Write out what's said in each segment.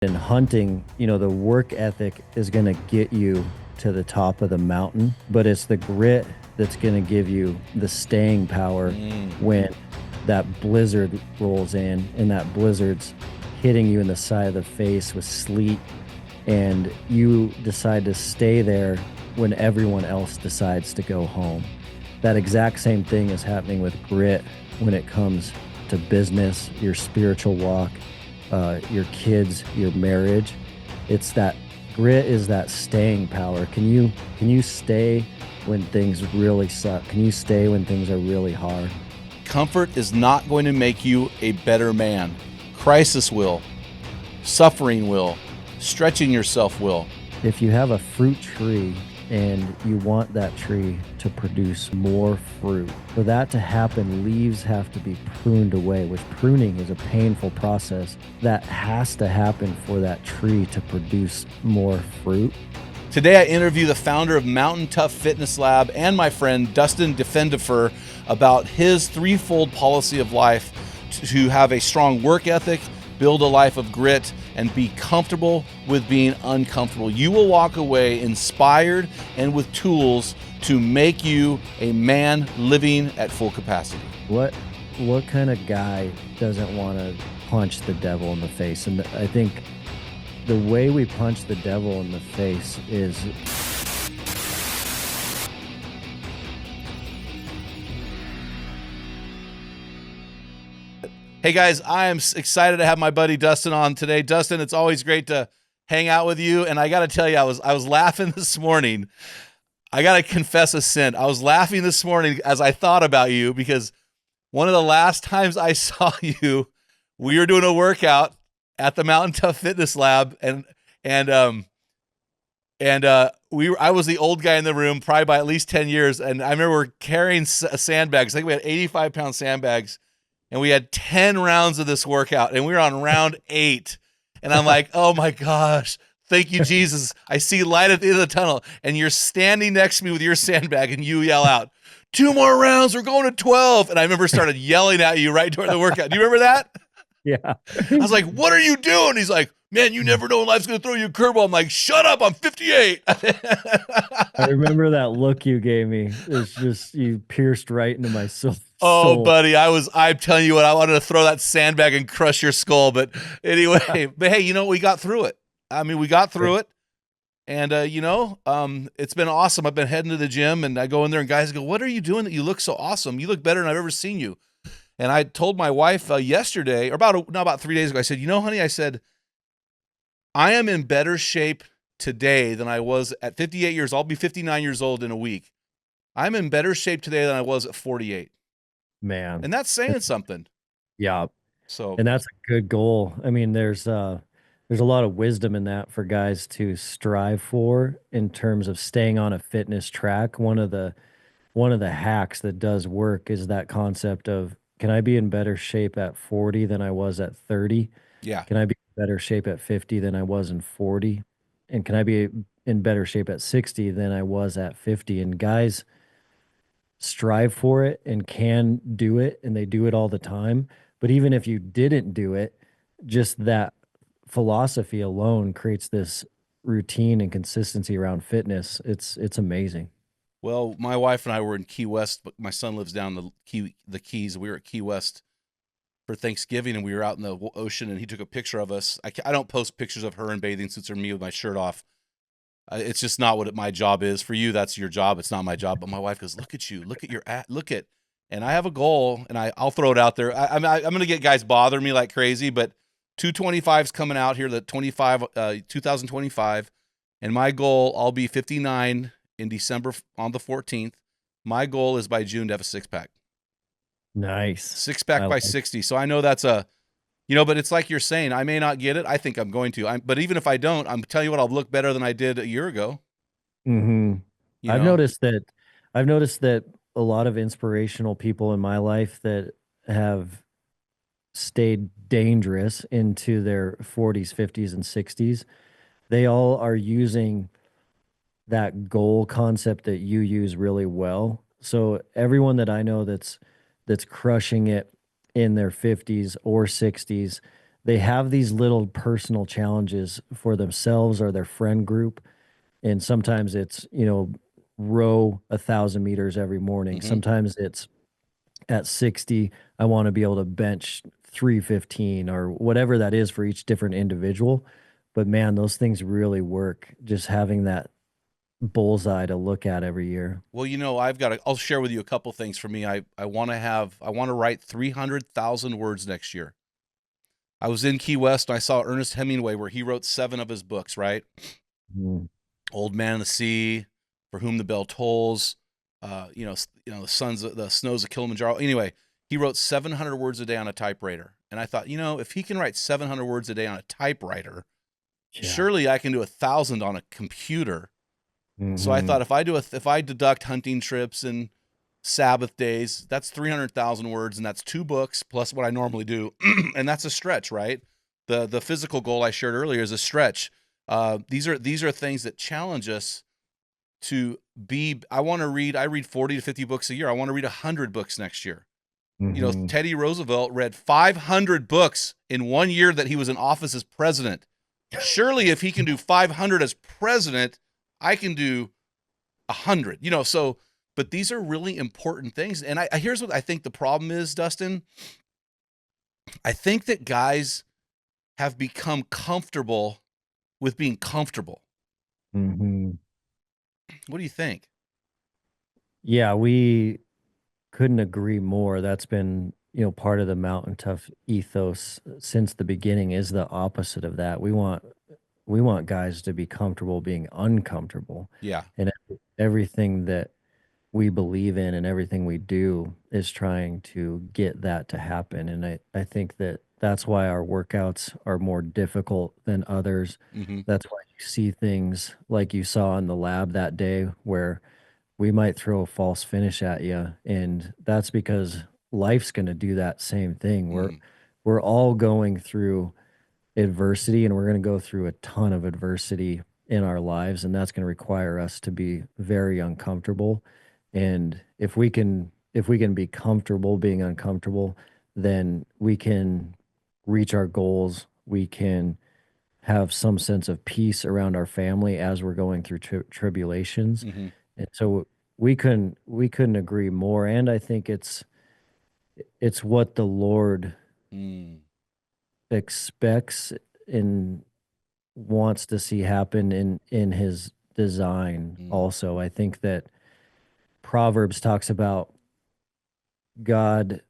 In hunting, the work ethic is going to get you to the top of the mountain, but it's the grit that's going to give you the staying power when that blizzard rolls in and that blizzard's hitting you in the side of the face with sleet, and you decide to stay there when everyone else decides to go home. That exact same thing is happening with grit when it comes to business, your spiritual walk, your kids, your marriage. It's that grit is that staying power. Can you stay when things really suck? Can you stay when things are really hard? Comfort is not going to make you a better man. Crisis will. Suffering will. Stretching yourself will. If you have a fruit tree and you want that tree to produce more fruit, for that to happen, leaves have to be pruned away, which pruning is a painful process that has to happen for that tree to produce more fruit. Today I interview the founder of MTNTOUGH Fitness Lab and my friend Dustin Diefenderfer about his threefold policy of life to have a strong work ethic, build a life of grit, and be comfortable with being uncomfortable. You will walk away inspired and with tools to make you a man living at full capacity. What kind of guy doesn't want to punch the devil in the face? And I think the way we punch the devil in the face is Hey guys, I am excited to have my buddy Dustin on today. Dustin, it's always great to hang out with you. And I got to tell you, I was laughing this morning. I got to confess a sin. I was laughing this morning as I thought about you because one of the last times I saw you, we were doing a workout at the MTNTOUGH Fitness Lab, I was the old guy in the room, probably by at least 10 years. And I remember we're carrying sandbags. I think we had 85-pound sandbags. And we had 10 rounds of this workout, and we were on round 8. And I'm like, oh my gosh, thank you, Jesus. I see light at the end of the tunnel. And you're standing next to me with your sandbag, and you yell out, 2 more rounds, we're going to 12. And I remember started yelling at you right during the workout. Do you remember that? Yeah. I was like, what are you doing? He's like, man, you never know when life's going to throw you a curveball. I'm like, shut up, I'm 58. I remember that look you gave me. It's just, you pierced right into my soul. Oh, buddy, I'm telling you what, I wanted to throw that sandbag and crush your skull. But anyway, but hey, we got through it. I mean, we got through it. And, it's been awesome. I've been heading to the gym, and I go in there, and guys go, what are you doing that you look so awesome? You look better than I've ever seen you. And I told my wife yesterday, or about 3 days ago, I said, honey, I said, I am in better shape today than I was at 58 years. I'll be 59 years old in a week. I'm in better shape today than I was at 48. Man. And that's saying something. Yeah. So, and that's a good goal. I mean, there's a lot of wisdom in that for guys to strive for in terms of staying on a fitness track. One of the hacks that does work is that concept of, can I be in better shape at 40 than I was at 30? yeah. Can I be in better shape at 50 than I was in 40? And can I be in better shape at 60 than I was at 50? And guys strive for it and can do it, and they do it all the time. But even if you didn't do it, just that philosophy alone creates this routine and consistency around fitness. It's amazing. Well, my wife and I were in Key West, but my son lives down the Keys. We were at Key West for Thanksgiving, and we were out in the ocean, and he took a picture of us. I don't post pictures of her in bathing suits or me with my shirt off. It's just not what my job is. For you, that's your job. It's not my job. But my wife goes, look at you. Look at your look at. And I have a goal, and I'll throw it out there. I'm going to get guys bothering me like crazy, but 225's coming out here, 2025. And my goal, I'll be 59 in December on the 14th. My goal is by June to have a six-pack. Nice. Six-pack by 60. So I know that's but it's like you're saying, I may not get it. I think I'm going to. But even if I don't, I'm telling you what, I'll look better than I did a year ago. Mm-hmm. I've noticed that a lot of inspirational people in my life that have stayed dangerous into their 40s, 50s, and 60s, they all are using that goal concept that you use really well. So everyone that I know that's crushing it in their 50s or 60s, they have these little personal challenges for themselves or their friend group. And sometimes it's, row 1,000 meters every morning. Hmm. Sometimes it's at 60, I want to be able to bench 315 or whatever that is for each different individual. But man, those things really work. Just having that bullseye to look at every year. Well, I'll share with you a couple things for me. I want to write 300,000 words next year. I was in Key West and I saw Ernest Hemingway where he wrote 7 of his books, right? Mm. Old Man of the Sea, For Whom the Bell Tolls, the Snows of Kilimanjaro. Anyway, he wrote 700 words a day on a typewriter. And I thought, if he can write 700 words a day on a typewriter, Yeah. surely I can do 1,000 on a computer. So I Hmm. thought if I deduct hunting trips and Sabbath days, that's 300,000 words, and that's 2 books plus what I normally do, and that's a stretch, right? The physical goal I shared earlier is a stretch. These are things that challenge us to be. I want to read. I read 40 to 50 books a year. I want to read 100 books next year. Hmm. Teddy Roosevelt read 500 books in 1 year that he was in office as president. Surely, if he can do 500 as president, I can do 100. So. But these are really important things. And here's what I think the problem is, Dustin. I think that guys have become comfortable with being comfortable. Hmm. What do you think? Yeah, we couldn't agree more. That's been, part of the Mountain Tough ethos since the beginning is the opposite of that. We want guys to be comfortable being uncomfortable. Yeah. And everything that we believe in and everything we do is trying to get that to happen. And I think that that's why our workouts are more difficult than others. Mm-hmm. That's why you see things like you saw in the lab that day where we might throw a false finish at you. And that's because life's going to do that same thing. We're, Mm-hmm. we're all going through adversity and we're going to go through a ton of adversity in our lives, and that's going to require us to be very uncomfortable. And if we can be comfortable being uncomfortable, then we can reach our goals. We can have some sense of peace around our family as we're going through tribulations. Mm-hmm. And so we couldn't agree more. And I think it's what the Lord Mm. expects and wants to see happen in his design Mm. also. I think that Proverbs talks about God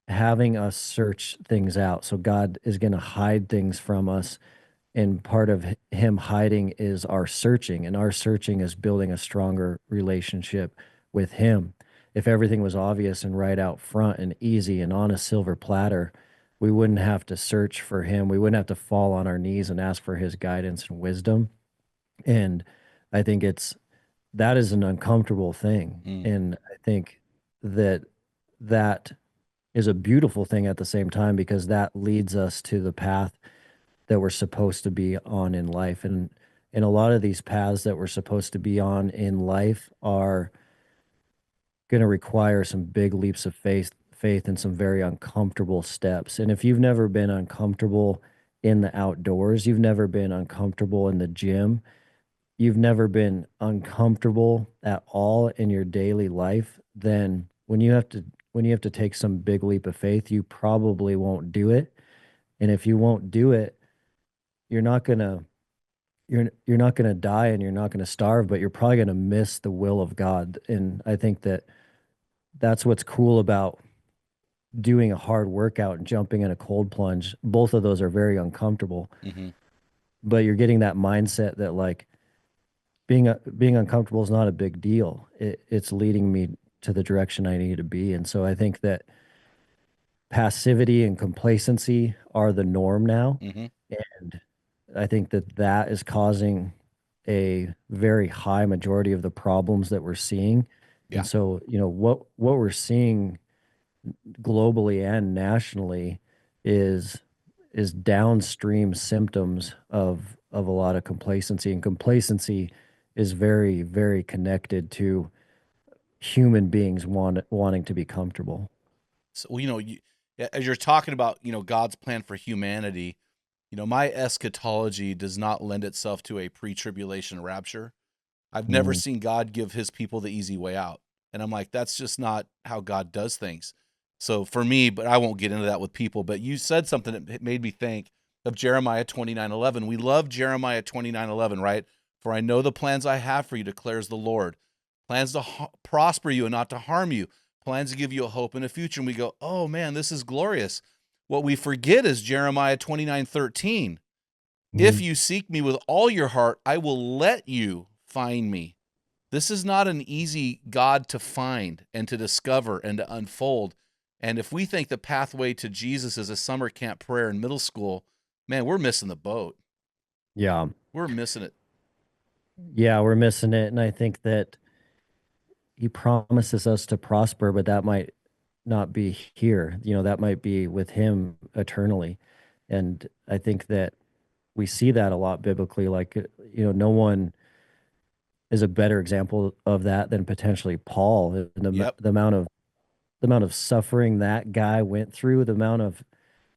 having us search things out. So God is going to hide things from us, and part of him hiding is our searching, and our searching is building a stronger relationship with him. If everything was obvious and right out front and easy and on a silver platter, we wouldn't have to search for him. We wouldn't have to fall on our knees and ask for his guidance and wisdom. And I think that is an uncomfortable thing. Mm. And I think that that is a beautiful thing at the same time because that leads us to the path that we're supposed to be on in life. And a lot of these paths that we're supposed to be on in life are going to require some big leaps of faith and some very uncomfortable steps. And if you've never been uncomfortable in the outdoors, you've never been uncomfortable in the gym, you've never been uncomfortable at all in your daily life, then when you have to take some big leap of faith, you probably won't do it. And if you won't do it, you're not going to you're not going to die and you're not going to starve, but you're probably going to miss the will of God. And I think that that's what's cool about doing a hard workout and jumping in a cold plunge. Both of those are very uncomfortable, Mm-hmm. but you're getting that mindset that like being uncomfortable is not a big deal. It's leading me to the direction I need to be. And so I think that passivity and complacency are the norm now. Mm-hmm. And I think that that is causing a very high majority of the problems that we're seeing. Yeah. And so, what we're seeing globally and nationally is downstream symptoms of a lot of complacency, and complacency is very, very connected to human beings wanting to be comfortable. So, as you're talking about, God's plan for humanity, my eschatology does not lend itself to a pre-tribulation rapture. I've never Mm, seen God give his people the easy way out. And I'm like, that's just not how God does things. So for me, but I won't get into that with people, but you said something that made me think of Jeremiah 29:11. We love Jeremiah 29:11, right? For I know the plans I have for you, declares the Lord. Plans to prosper you and not to harm you. Plans to give you a hope and a future. And we go, oh man, this is glorious. What we forget is Jeremiah 29:13. If mm, you seek me with all your heart, I will let you find me. This is not an easy God to find and to discover and to unfold. And if we think the pathway to Jesus is a summer camp prayer in middle school, man, we're missing the boat. yeah. We're missing it. Yeah, we're missing it. And I think that he promises us to prosper, but that might not be here. That might be with him eternally. And I think that we see that a lot biblically. Like, no one is a better example of that than potentially Paul. And Yep. the amount of suffering that guy went through, the amount of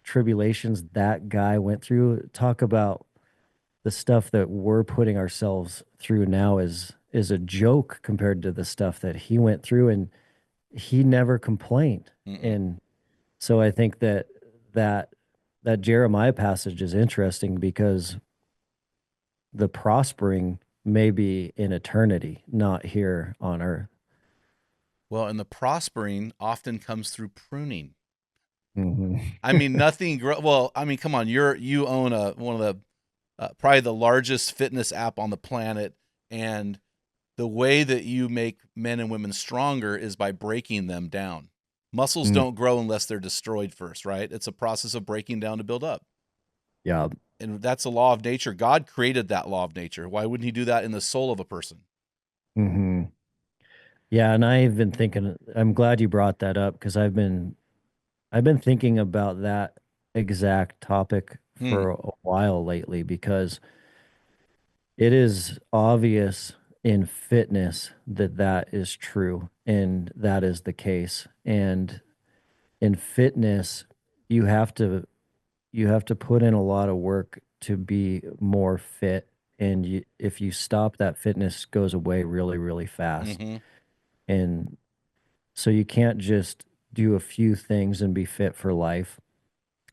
tribulations that guy went through. Talk about the stuff that we're putting ourselves through now is a joke compared to the stuff that he went through, and he never complained. Mm-mm. And so I think that that Jeremiah passage is interesting because the prospering may be in eternity, not here on earth. Well, and the prospering often comes through pruning. Hmm. I mean, nothing. Well, I mean, come on. You own one of the probably the largest fitness app on the planet, and the way that you make men and women stronger is by breaking them down. Muscles Mm, don't grow unless they're destroyed first, right? It's a process of breaking down to build up. yeah. And that's a law of nature. God created that law of nature. Why wouldn't he do that in the soul of a person? Hmm. Yeah, and I've been thinking, I'm glad you brought that up because I've been thinking about that exact topic Hmm. for a while lately because it is obvious in fitness that that is true and that is the case. And in fitness, you have to you have to put in a lot of work to be more fit, and if you stop, that fitness goes away really, really fast. Mm-hmm. And so you can't just do a few things and be fit for life.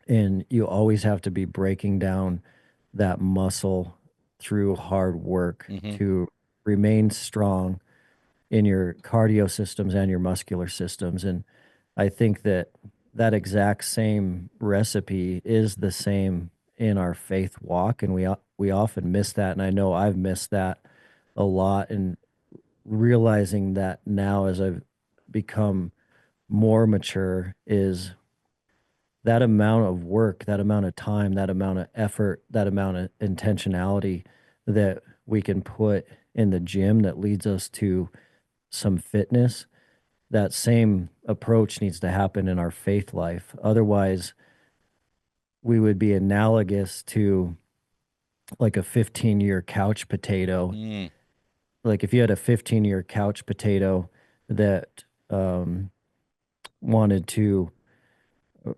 And you always have to be breaking down that muscle through hard work Mm-hmm. to remain strong in your cardio systems and your muscular systems. And I think that that exact same recipe is the same in our faith walk, and we often miss that. And I know I've missed that a lot. And realizing that now as I've become more mature is that amount of work, that amount of time, that amount of effort, that amount of intentionality that we can put in the gym that leads us to some fitness. That same approach needs to happen in our faith life. Otherwise, we would be analogous to like a 15-year couch potato. Mm. Like if you had a 15-year couch potato that wanted to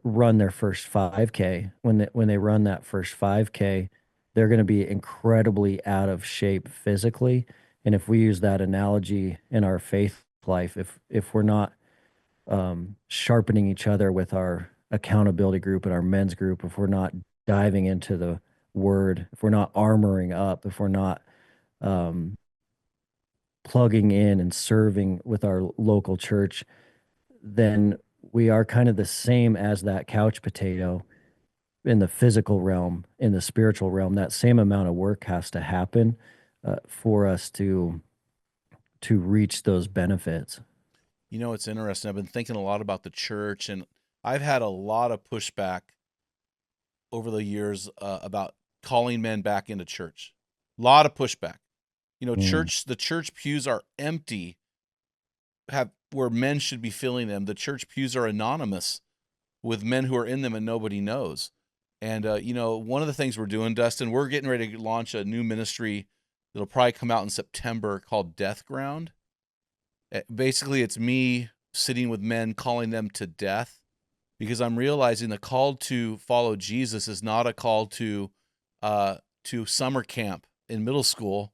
run their first 5K, when they run that first 5K, they're going to be incredibly out of shape physically. And if we use that analogy in our faith life, if we're not sharpening each other with our accountability group and our men's group, if we're not diving into the word, if we're not armoring up, if we're not um, plugging in and serving with our local church, then we are kind of the same as that couch potato in the physical realm. In the spiritual realm, that same amount of work has to happen for us to reach those benefits. It's interesting. I've been thinking a lot about the church, and I've had a lot of pushback over the years about calling men back into church. A lot of pushback. Mm, The church pews are empty, have where men should be filling them. The church pews are anonymous with men who are in them and nobody knows. And one of the things we're doing, Dustin, we're getting ready to launch a new ministry that'll probably come out in September called Death Ground. Basically, it's me sitting with men, calling them to death because I'm realizing the call to follow Jesus is not a call to summer camp in middle school.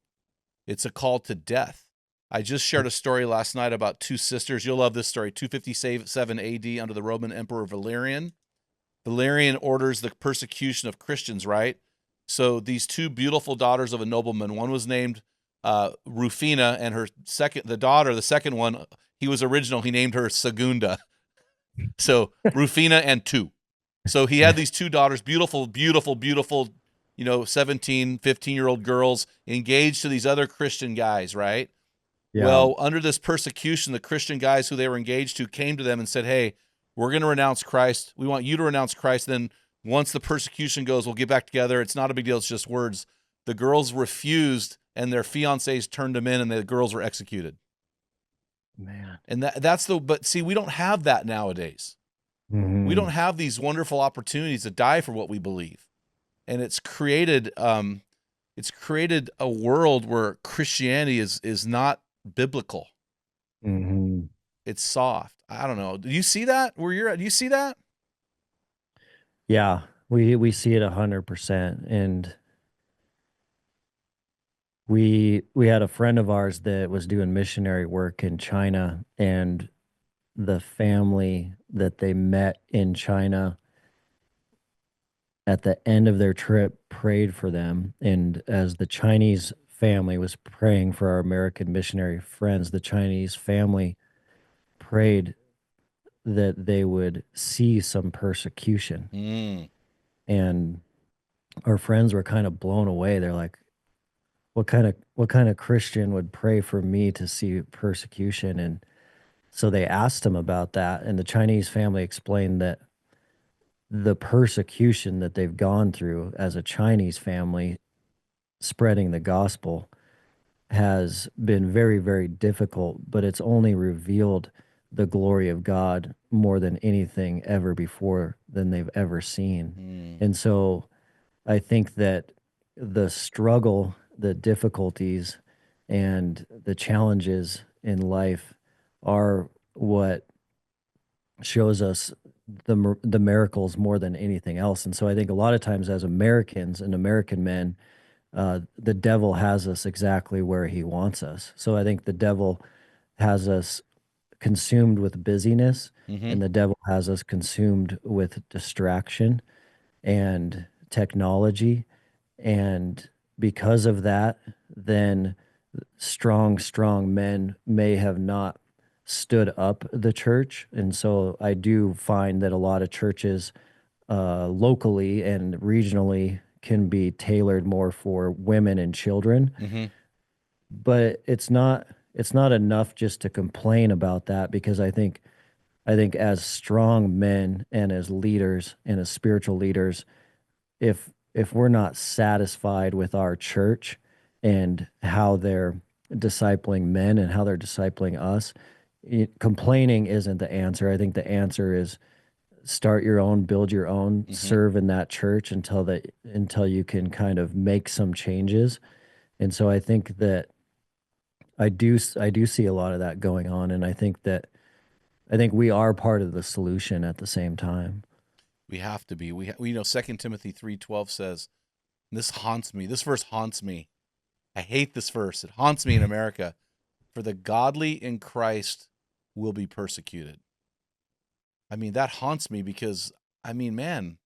It's a call to death. I just shared a story last night about two sisters. You'll love this story. 257 AD under the Roman Emperor Valerian. Valerian orders the persecution of Christians, right? So these two beautiful daughters of a nobleman, one was named Rufina, and the second one, he was original. He named her Segunda. So Rufina and two. So he had these two daughters, beautiful, beautiful, beautiful, 17, 15-year-old girls engaged to these other Christian guys, right? Yeah. Well, under this persecution, the Christian guys who they were engaged to came to them and said, hey, we're going to renounce Christ. We want you to renounce Christ. Then once the persecution goes, we'll get back together. It's not a big deal. It's just words. The girls refused, and their fiancés turned them in, and the girls were executed. Man. And but see, we don't have that nowadays. Mm-hmm. We don't have these wonderful opportunities to die for what we believe. And it's created a world where Christianity is not biblical. Mm-hmm. It's soft. I don't know. Do you see that where you're at? Do you see that? Yeah, we see it 100%. And we had a friend of ours that was doing missionary work in China, and the family that they met in China at the end of their trip prayed for them. And as the Chinese family was praying for our American missionary friends, the Chinese family prayed that they would see some persecution. Mm. And our friends were kind of blown away. They're like, what kind of Christian would pray for me to see persecution? And so they asked him about that, and the Chinese family explained that the persecution that they've gone through as a Chinese family spreading the gospel has been very, very difficult, but it's only revealed the glory of God more than anything ever before than they've ever seen. Mm. And so I think that the struggle, the difficulties, and the challenges in life are what shows us the miracles more than anything else. And so I think a lot of times as Americans and American men, the devil has us exactly where he wants us. So I think the devil has us consumed with busyness, Mm-hmm. and the devil has us consumed with distraction and technology. And because of that, then strong men may have not stood up the church. And so I do find that a lot of churches locally and regionally can be tailored more for women and children. Mm-hmm. But it's not enough just to complain about that, because I think as strong men and as leaders and as spiritual leaders, if we're not satisfied with our church and how they're discipling men and how they're discipling us, complaining isn't the answer. I think the answer is start your own, build your own, Mm-hmm. serve in that church until you can kind of make some changes. And so I think that I do see a lot of that going on, and I think we are part of the solution at the same time. We have to be. We know 2 Timothy 3:12 says, and this haunts me. This verse haunts me. I hate this verse. It haunts me in America. For the godly in Christ will be persecuted. I mean, that haunts me because, I mean, man,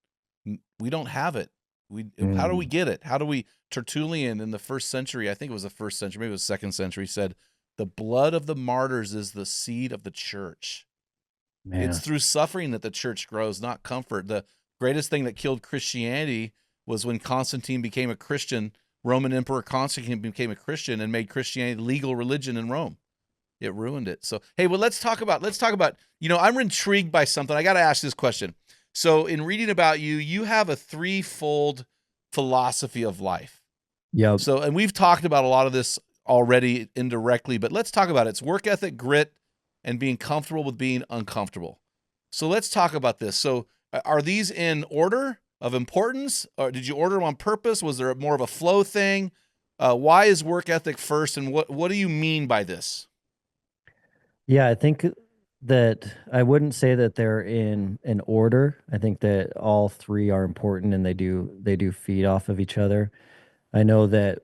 we don't have it. How do we Mm, get it? How do we? Tertullian in the first century, I think it was the first century, maybe it was second century, said, the blood of the martyrs is the seed of the church. It's man. through suffering that the church grows, not comfort. The greatest thing that killed Christianity was when Constantine became a Christian. Roman Emperor Constantine became a Christian and made Christianity legal religion in Rome. It ruined it. So, hey, well, let's talk about, I'm intrigued by something. I got to ask this question. So, in reading about you, you have a threefold philosophy of life. Yep. So, and we've talked about a lot of this already indirectly, but let's talk about it. It's work ethic, grit, and being comfortable with being uncomfortable. So, let's talk about this. So, are these in order of importance, or did you order them on purpose? Was there more of a flow thing? Why is work ethic first, and what do you mean by this? Yeah, I think that I wouldn't say that they're in an order. I think that all three are important and they do feed off of each other. I know that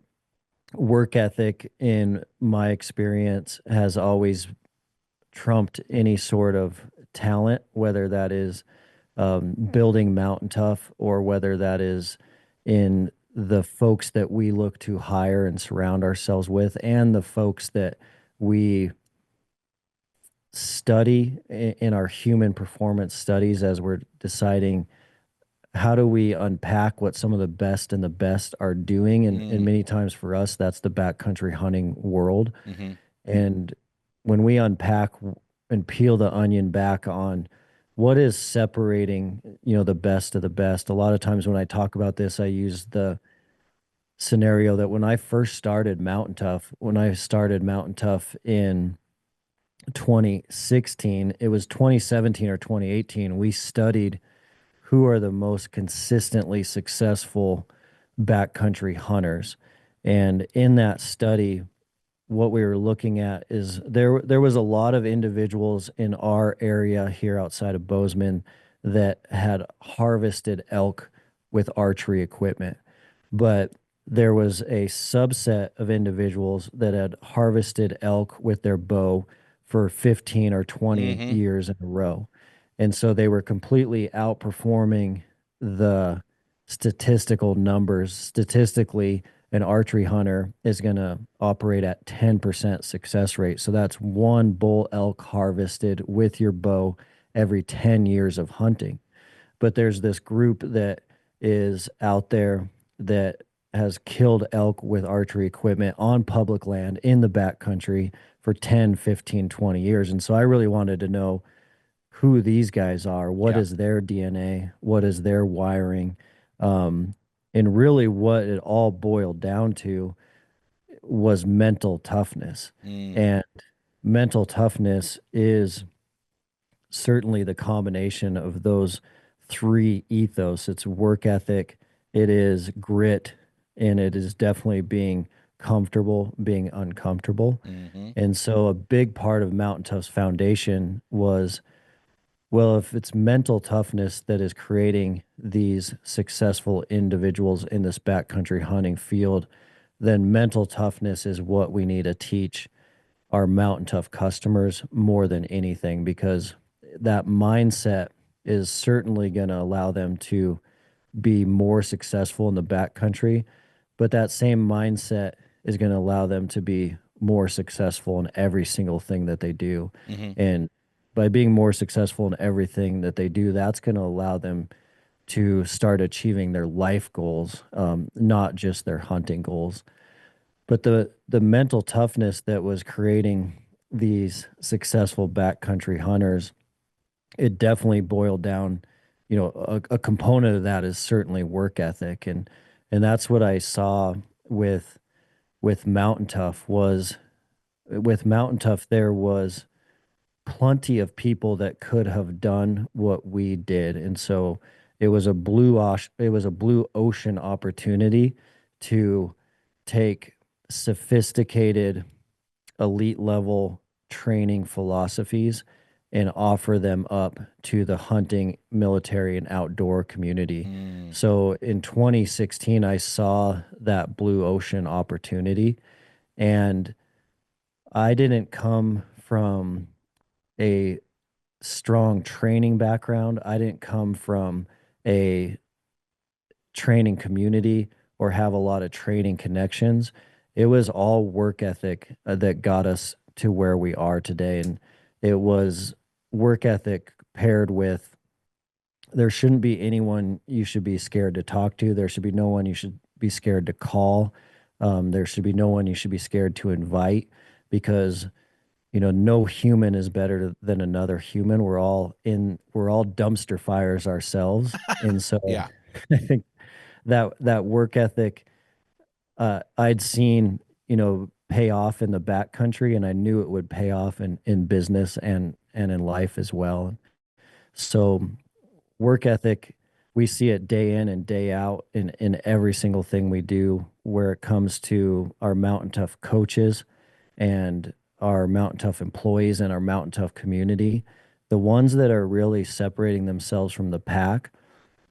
work ethic in my experience has always trumped any sort of talent, whether that is building Mountain Tough or whether that is in the folks that we look to hire and surround ourselves with, and the folks that we study in our human performance studies as we're deciding how do we unpack what some of the best and the best are doing. And many times for us, that's the backcountry hunting world. Mm-hmm. And when we unpack and peel the onion back on what is separating, the best of the best, a lot of times when I talk about this, I use the scenario that when I first started Mountain Tough, when I started Mountain Tough in 2016, it was 2017 or 2018, we studied who are the most consistently successful backcountry hunters. And in that study, what we were looking at is there was a lot of individuals in our area here outside of Bozeman that had harvested elk with archery equipment, but there was a subset of individuals that had harvested elk with their bow for 15 or 20 Mm-hmm. years in a row. And so they were completely outperforming the statistical numbers. Statistically, an archery hunter is going to operate at 10% success rate. So that's one bull elk harvested with your bow every 10 years of hunting. But there's this group that is out there that has killed elk with archery equipment on public land in the backcountry for 10, 15, 20 years. And so I really wanted to know who these guys are, what Yeah. is their DNA, what is their wiring, um, and really what it all boiled down to was mental toughness. Mm. And mental toughness is certainly the combination of those three ethos. It's work ethic, it is grit, and it is definitely being comfortable, being uncomfortable. Mm-hmm. And so a big part of Mountain Tough's foundation was, well, if it's mental toughness that is creating these successful individuals in this backcountry hunting field, then mental toughness is what we need to teach our Mountain Tough customers more than anything, because that mindset is certainly going to allow them to be more successful in the backcountry, but that same mindset is going to allow them to be more successful in every single thing that they do. Mm-hmm. And by being more successful in everything that they do, that's going to allow them to start achieving their life goals, not just their hunting goals. But the mental toughness that was creating these successful backcountry hunters, it definitely boiled down, a component of that is certainly work ethic. And that's what I saw with with Mountain Tough was with Mountain Tough there was plenty of people that could have done what we did. And so it was a blue ocean opportunity to take sophisticated elite level training philosophies and offer them up to the hunting, military, and outdoor community. Mm. So in 2016, I saw that blue ocean opportunity, and I didn't come from a strong training background. I didn't come from a training community or have a lot of training connections. It was all work ethic that got us to where we are today. And it was work ethic paired with there shouldn't be anyone you should be scared to talk to. There should be no one you should be scared to call. There should be no one you should be scared to invite, because no human is better than another human. We're all dumpster fires ourselves. And so Yeah. I think that work ethic I'd seen, pay off in the backcountry, and I knew it would pay off in business and in life as well. So work ethic, we see it day in and day out in every single thing we do, where it comes to our Mountain Tough coaches and our Mountain Tough employees and our Mountain Tough community, the ones that are really separating themselves from the pack,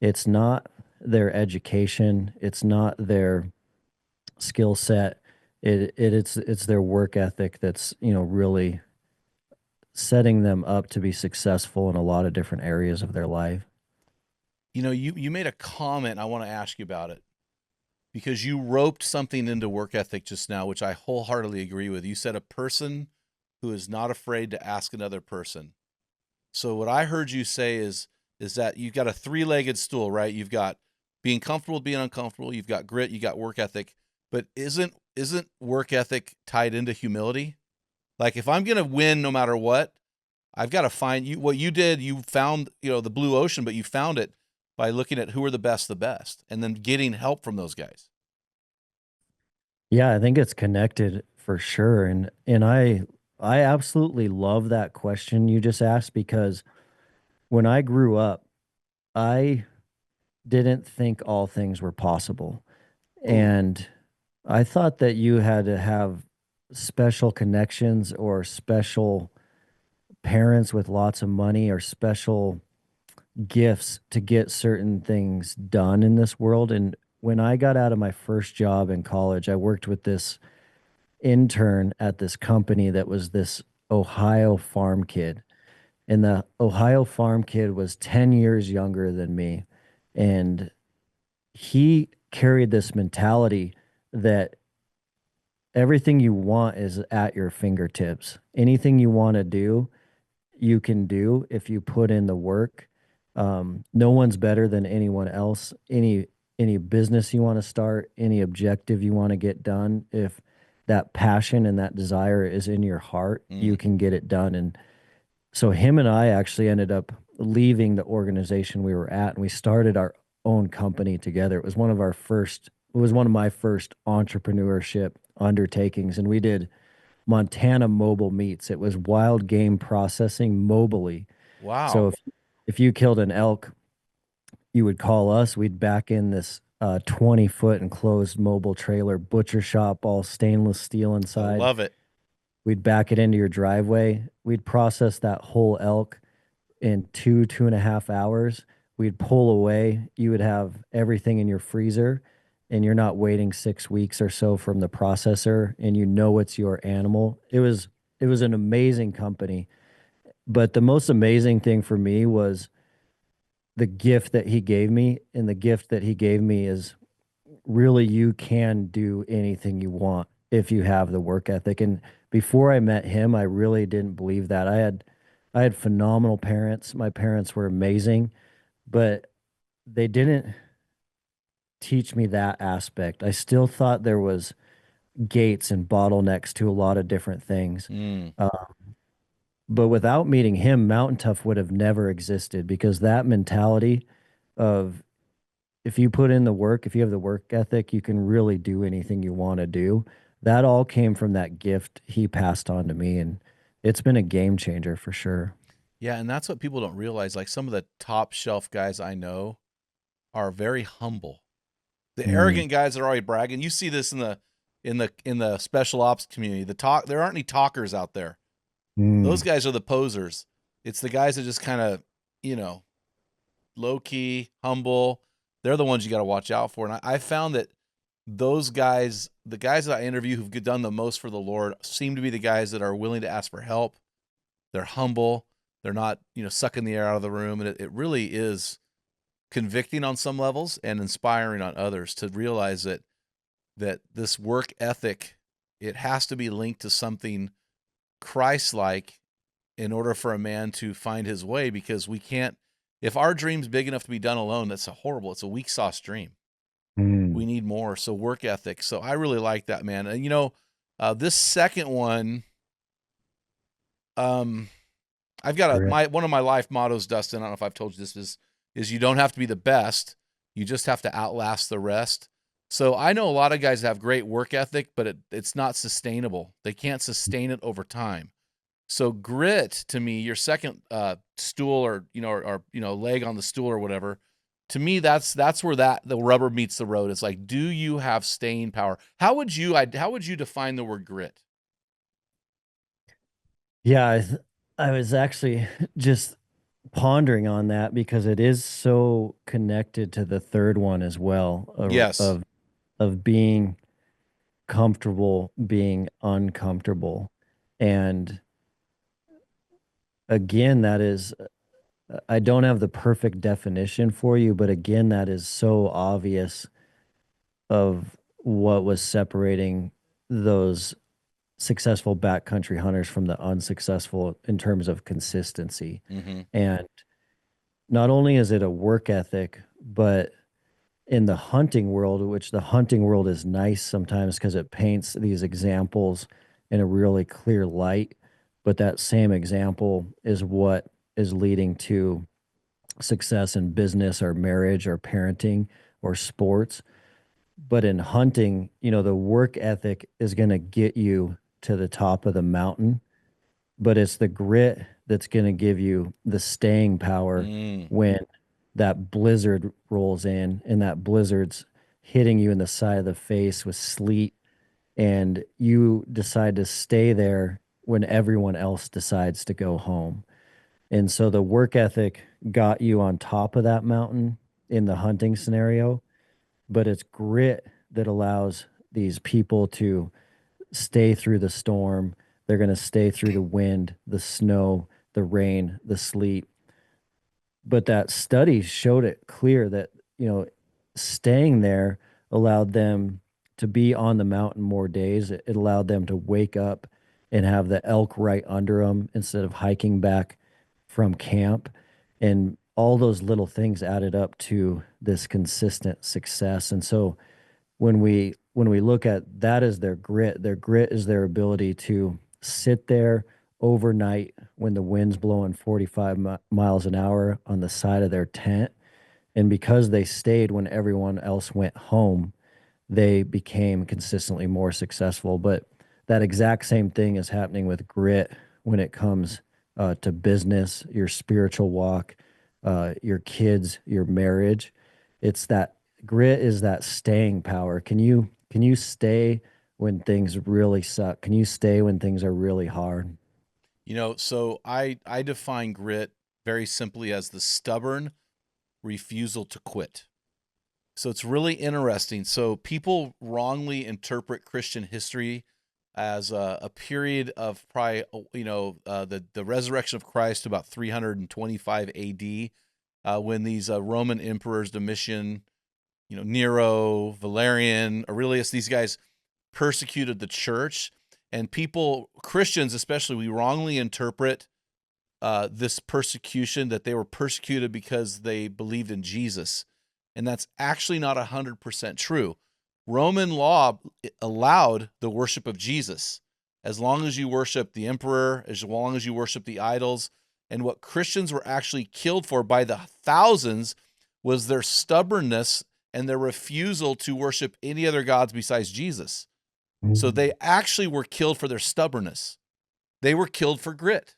it's not their education, it's not their skill set. It's their work ethic that's, really setting them up to be successful in a lot of different areas of their life. You made a comment. I want to ask you about it because you roped something into work ethic just now, which I wholeheartedly agree with. You said a person who is not afraid to ask another person. So what I heard you say is that you've got a three-legged stool, right? You've got being comfortable with being uncomfortable, you've got grit, you got work ethic, but isn't work ethic tied into humility? Like if I'm going to win no matter what, I've got to find you. What you did, you found, the blue ocean, but you found it by looking at who are the best, and then getting help from those guys. Yeah, I think it's connected for sure. And I absolutely love that question you just asked, because when I grew up, I didn't think all things were possible. Ooh, And I thought that you had to have special connections or special parents with lots of money or special gifts to get certain things done in this world. And when I got out of my first job in college, I worked with this intern at this company that was this Ohio farm kid. And the Ohio farm kid was 10 years younger than me. And he carried this mentality that everything you want is at your fingertips. Anything you want to do, you can do if you put in the work. No one's better than anyone else. Any business you want to start, any objective you want to get done, if that passion and that desire is in your heart, you mm, can get it done. And so him and I actually ended up leaving the organization we were at, and we started our own company together. It was one of my first entrepreneurship undertakings, and we did Montana mobile meats. It was wild game processing mobily. So wow. if you killed an elk, you would call us. We'd back in this 20-foot enclosed mobile trailer, butcher shop, all stainless steel I inside. love it. We'd back it into your driveway. We'd process that whole elk in 2.5 hours. We'd pull away. You would have everything in your freezer, and you're not waiting 6 weeks or so from the processor, and it's your animal. It was an amazing company. But the most amazing thing for me was the gift that he gave me. And the gift that he gave me is really, you can do anything you want if you have the work ethic. And before I met him, I really didn't believe that. I had phenomenal parents. My parents were amazing, but they didn't teach me that aspect. I still thought there was gates and bottlenecks to a lot of different things. Mm. Uh, but without meeting him, Mountain Tough would have never existed, because that mentality of, if you put in the work, if you have the work ethic, you can really do anything you want to do. That all came from that gift he passed on to me. And it's been a game changer for sure. Yeah, and that's what people don't realize. Like some of the top shelf guys I know are very humble. The Mm, arrogant guys that are already bragging. You see this in the special ops community. There aren't any talkers out there. Those mm, guys are the posers. It's the guys that just kind of, low key, humble. They're the ones you got to watch out for. And I found that those guys, the guys that I interview who've done the most for the Lord, seem to be the guys that are willing to ask for help. They're humble. They're not, sucking the air out of the room. And it really is convicting on some levels and inspiring on others to realize that this work ethic, it has to be linked to something Christ-like in order for a man to find his way, because we can't, if our dream's big enough to be done alone, it's a weak sauce dream. We mm. need more. So work ethic. So I really like that, man. And this second one, um, I've got Correct. one of my life mottos, Dustin. I don't know if I've told you this, is you don't have to be the best. You just have to outlast the rest. So I know a lot of guys have great work ethic, but it's not sustainable. They can't sustain it over time. So grit, to me, your second stool, or leg on the stool or whatever, to me that's where the rubber meets the road. It's like, do you have staying power? How would you define the word grit? Yeah, I was actually just pondering on that because it is so connected to the third one as well Yes. of being comfortable being uncomfortable. And again, that is, I don't have the perfect definition for you, but again, that is so obvious of what was separating those successful backcountry hunters from the unsuccessful in terms of consistency. Hmm. And not only is it a work ethic, but in the hunting world, which the hunting world is nice sometimes because it paints these examples in a really clear light, but that same example is what is leading to success in business or marriage or parenting or sports. But in hunting, the work ethic is going to get you to the top of the mountain, but it's the grit that's going to give you the staying power Mm. when that blizzard rolls in and that blizzard's hitting you in the side of the face with sleet and you decide to stay there when everyone else decides to go home. And so the work ethic got you on top of that mountain in the hunting scenario, but it's grit that allows these people to stay through the storm. They're going to stay through the wind, the snow, the rain, the sleet. But that study showed it clear that, staying there allowed them to be on the mountain more days. It allowed them to wake up and have the elk right under them instead of hiking back from camp. And all those little things added up to this consistent success. And so when we look at that as their grit is their ability to sit there overnight when the wind's blowing 45 miles an hour on the side of their tent. And because they stayed when everyone else went home, they became consistently more successful. But that exact same thing is happening with grit when it comes to business, your spiritual walk, your kids, your marriage. It's that grit is that staying power. Can you stay when things really suck? Can you stay when things are really hard? So I define grit very simply as the stubborn refusal to quit. So it's really interesting. So people wrongly interpret Christian history as a period of probably, the resurrection of Christ about 325 A.D. When these Roman emperors, Domitian, Nero, Valerian, Aurelius, these guys persecuted the church, and people, Christians especially, we wrongly interpret this persecution that they were persecuted because they believed in Jesus. And that's actually not 100% true. Roman law allowed the worship of Jesus as long as you worship the emperor, as long as you worship the idols. And what Christians were actually killed for by the thousands was their stubbornness and their refusal to worship any other gods besides Jesus. So they Mhm. actually were killed for their stubbornness. They were killed for grit.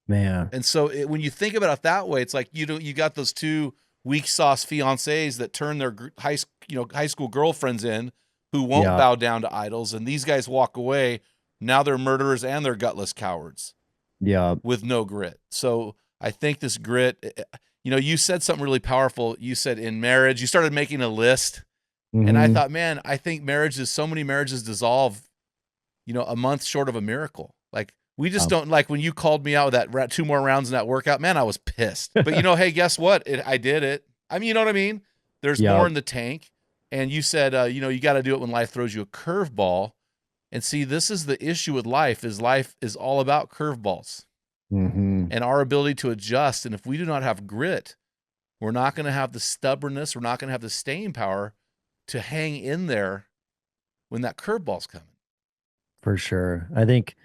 Man, And so when you think about it that way, it's like you got those two weak sauce fiancés that turn their high school girlfriends in who won't yeah, bow down to idols, and these guys walk away. Now they're murderers and they're gutless cowards yeah. with no grit. So I think this grit, you said something really powerful. You said in marriage, you started making a list, and I Hmm. thought, man, I think so many marriages dissolve a month short of a miracle. Like we just don't like when you called me out with that two more rounds in that workout, man, I was pissed. But hey, guess what? I did it. I mean, you know what I mean? There's Yeah. more in the tank. And you said, you got to do it when life throws you a curveball. And see, this is the issue with life is all about curveballs Hmm. and our ability to adjust. And if we do not have grit, we're not going to have the stubbornness. We're not going to have the staying power to hang in there when that curveball's coming. For sure. I think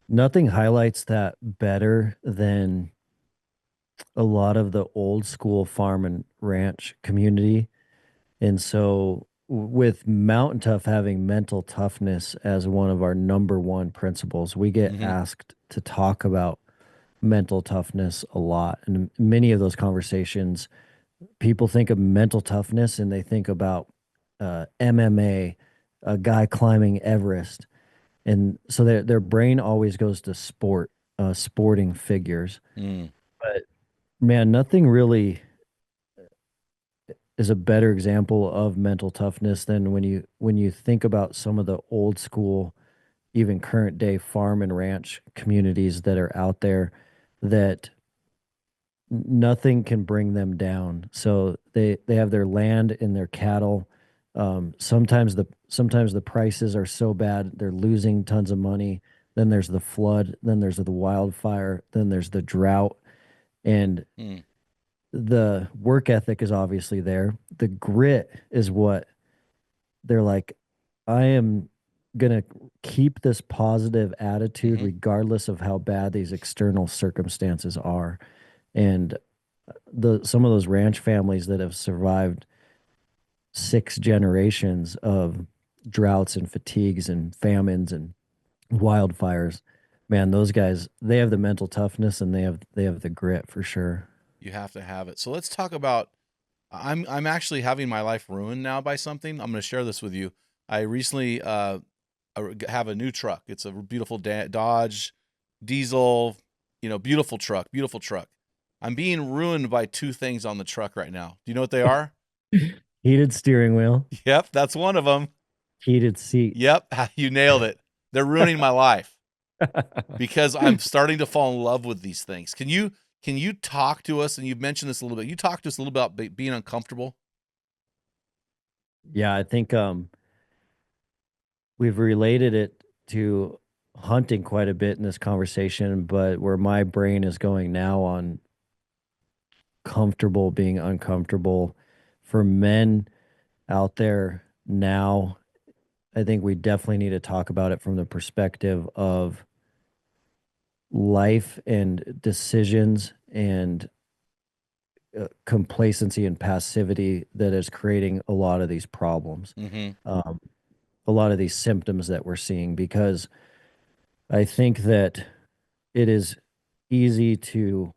nothing highlights that better than a lot of the old school farm and ranch community. And so, with Mountain Tough having mental toughness as one of our number one principles, we get Mm-hmm. asked to talk about mental toughness a lot. And in many of those conversations, people think of mental toughness and they think about MMA, a guy climbing Everest. And so their brain always goes to sporting figures. Mm. But man, nothing really is a better example of mental toughness than when you think about some of the old school, even current day farm and ranch communities that are out there that nothing can bring them down. So they have their land and their cattle. Sometimes the prices are so bad they're losing tons of money. Then there's the flood. Then there's the wildfire. Then there's the drought, and Mm. the work ethic is obviously there. The grit is what they're like. I am gonna keep this positive attitude Hmm. regardless of how bad these external circumstances are. And the some of those ranch families that have survived 6 generations of droughts and fatigues and famines and wildfires, man, those guys, they have the mental toughness and they have the grit for sure. You have to have it. So let's talk about. I'm actually having my life ruined now by something. I'm going to share this with you. I recently have a new truck. It's a beautiful Dodge diesel, beautiful truck, beautiful truck. I'm being ruined by two things on the truck right now. Do you know what they are? Heated steering wheel, Yep, that's one of them. heated seats. Yep, you nailed it. They're ruining my life because I'm starting to fall in love with these things. Can you talk to us? And you've mentioned this a little bit. You talk to us a little bit about being uncomfortable. Yeah, I think we've related it to hunting quite a bit in this conversation, but where my brain is going now on comfortable being uncomfortable for men out there now, I think we definitely need to talk about it from the perspective of life and decisions and complacency and passivity that is creating a lot of these problems, Mm-hmm. um, a lot of these symptoms that we're seeing. Because I think that it is easy to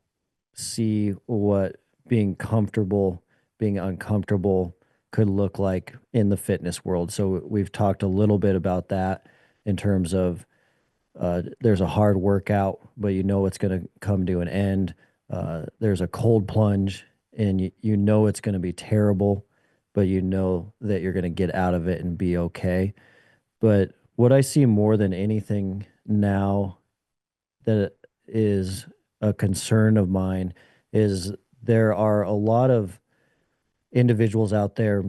see what being comfortable, being uncomfortable could look like in the fitness world. So we've talked a little bit about that in terms of there's a hard workout, but you know it's going to come to an end. There's a cold plunge, and you know it's going to be terrible, but you know that you're going to get out of it and be okay. But what I see more than anything now that is a concern of mine is there are a lot of individuals out there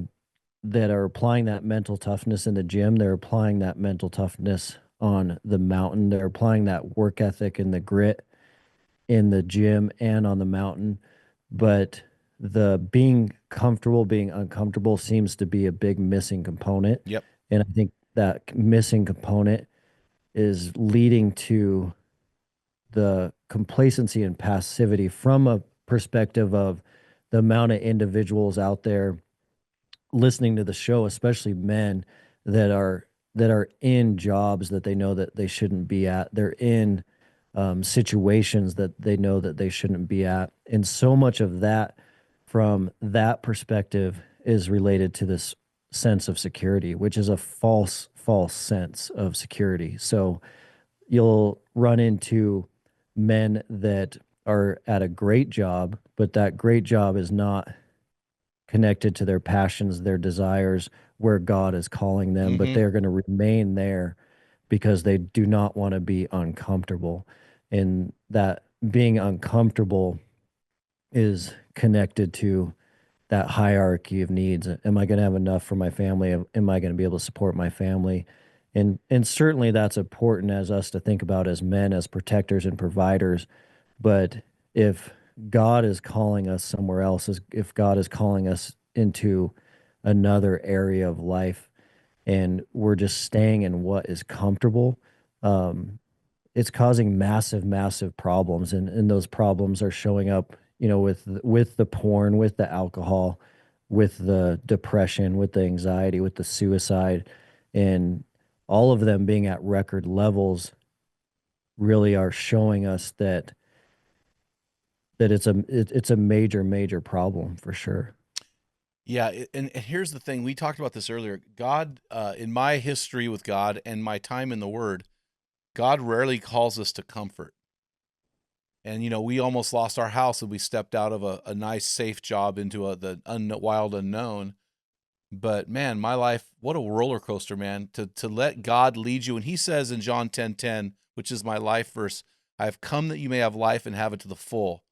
that are applying that mental toughness in the gym. They're applying that mental toughness on the mountain. They're applying that work ethic and the grit in the gym and on the mountain. But the being comfortable, being uncomfortable seems to be a big missing component. Yep. And I think that missing component is leading to the complacency and passivity from a perspective of the amount of individuals out there listening to the show, especially men that are in jobs that they know that they shouldn't be at. They're in situations that they know that they shouldn't be at, and so much of that, from that perspective, is related to this sense of security, which is a false sense of security. So you'll run into men that are at a great job, but that great job is not connected to their passions, their desires, where God is calling them, but Mm-hmm. they're going to remain there because they do not want to be uncomfortable. And that being uncomfortable is connected to that hierarchy of needs. Am I going to have enough for my family? Am I going to be able to support my family? And certainly that's important as us to think about as men, as protectors and providers. But if God is calling us somewhere else, if God is calling us into another area of life, and we're just staying in what is comfortable, um, it's causing massive problems, and those problems are showing up, with the porn, with the alcohol, with the depression, with the anxiety, with the suicide, and all of them being at record levels really are showing us that it's a major problem for sure. Yeah, and here's the thing. We talked about this earlier. God, in my history with God and my time in the Word, God rarely calls us to comfort. And we almost lost our house and we stepped out of a nice, safe job into the wild unknown. But man, my life, what a roller coaster, man! To let God lead you. And He says in John 10:10, which is my life verse, "I have come that you may have life and have it to the full."